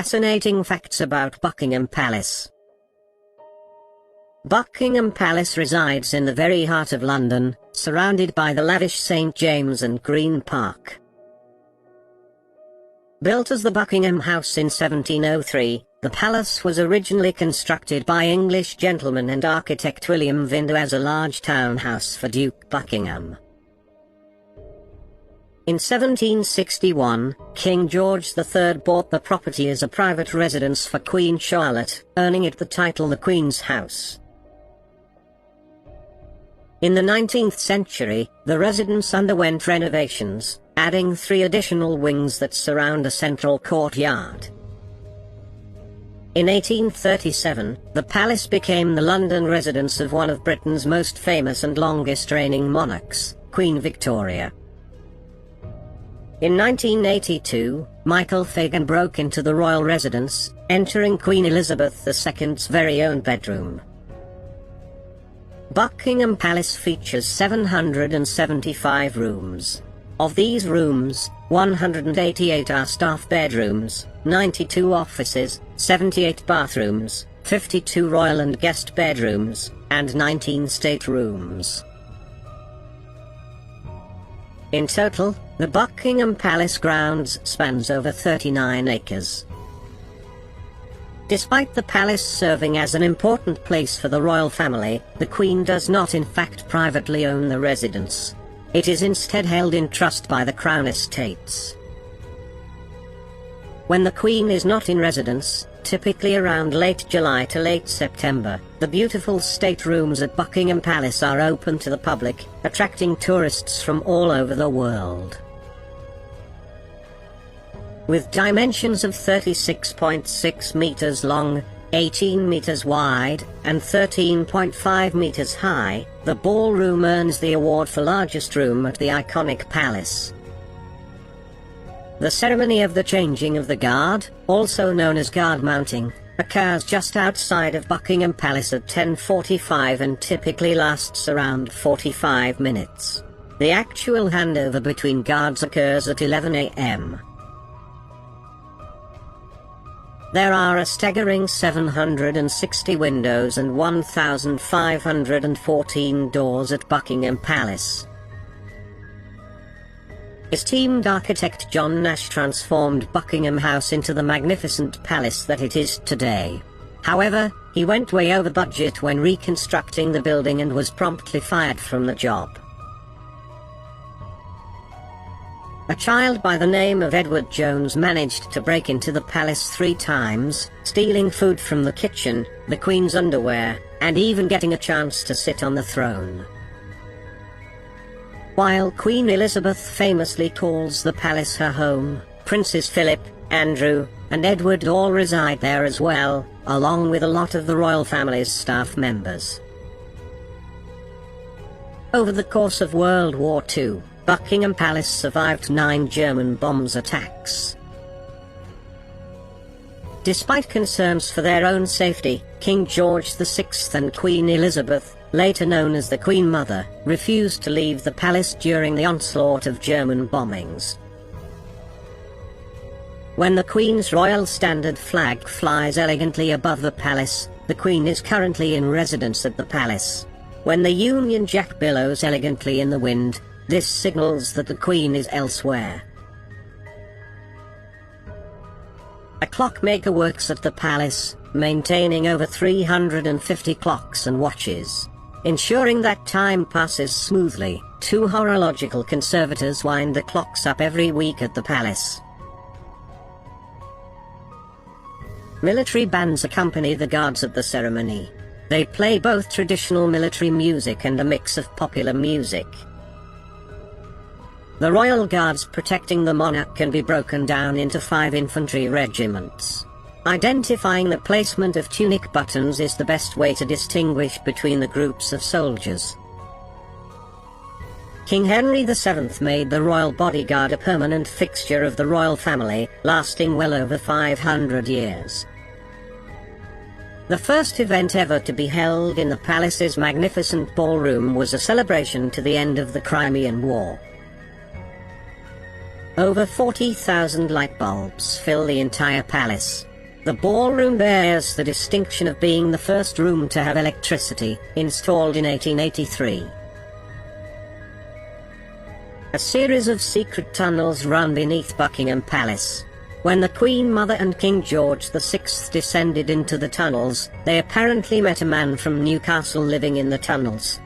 Fascinating facts about Buckingham Palace. Buckingham Palace resides in the very heart of London, surrounded by the lavish St. James and Green Park. Built as the Buckingham House in 1703, the palace was originally constructed by English gentleman and architect William Vinder as a large townhouse for Duke Buckingham. In 1761, King George III bought the property as a private residence for Queen Charlotte, earning it the title the Queen's House. In the 19th century, the residence underwent renovations, adding 3 additional wings that surround a central courtyard. In 1837, the palace became the London residence of one of Britain's most famous and longest-reigning monarchs, Queen Victoria. In 1982, Michael Fagan broke into the royal residence, entering Queen Elizabeth II's very own bedroom. Buckingham Palace features 775 rooms. Of these rooms, 188 are staff bedrooms, 92 offices, 78 bathrooms, 52 royal and guest bedrooms, and 19 staterooms. In total, the Buckingham Palace grounds spans over 39 acres. Despite the palace serving as an important place for the royal family, the Queen does not in fact privately own the residence. It is instead held in trust by the Crown Estates. When the Queen is not in residence, typically around late July to late September, the beautiful staterooms at Buckingham Palace are open to the public, attracting tourists from all over the world. With dimensions of 36.6 meters long, 18 meters wide, and 13.5 meters high, the ballroom earns the award for largest room at the iconic palace. The ceremony of the changing of the guard, also known as guard mounting, occurs just outside of Buckingham Palace at 10:45 and typically lasts around 45 minutes. The actual handover between guards occurs at 11 a.m. There are a staggering 760 windows and 1,514 doors at Buckingham Palace. Esteemed architect John Nash transformed Buckingham House into the magnificent palace that it is today. However, he went way over budget when reconstructing the building and was promptly fired from the job. A child by the name of Edward Jones managed to break into the palace 3 times, stealing food from the kitchen, the Queen's underwear, and even getting a chance to sit on the throne. While Queen Elizabeth famously calls the palace her home, Princes Philip, Andrew, and Edward all reside there as well, along with a lot of the royal family's staff members. Over the course of World War II, Buckingham Palace survived 9 German bombs attacks. Despite concerns for their own safety, King George VI and Queen Elizabeth, later known as the Queen Mother, refused to leave the palace during the onslaught of German bombings. When the Queen's Royal Standard flag flies elegantly above the palace, the Queen is currently in residence at the palace. When the Union Jack billows elegantly in the wind, this signals that the Queen is elsewhere. A clockmaker works at the palace, maintaining over 350 clocks and watches. Ensuring that time passes smoothly, 2 horological conservators wind the clocks up every week at the palace. Military bands accompany the guards at the ceremony. They play both traditional military music and a mix of popular music. The Royal Guards protecting the monarch can be broken down into 5 infantry regiments. Identifying the placement of tunic buttons is the best way to distinguish between the groups of soldiers. King Henry VII made the Royal Bodyguard a permanent fixture of the royal family, lasting well over 500 years. The first event ever to be held in the palace's magnificent ballroom was a celebration to the end of the Crimean War. Over 40,000 light bulbs fill the entire palace, The ballroom bears the distinction of being the first room to have electricity, installed in 1883. A series of secret tunnels run beneath Buckingham Palace. When the Queen Mother and King George VI descended into the tunnels, they apparently met a man from Newcastle living in the tunnels.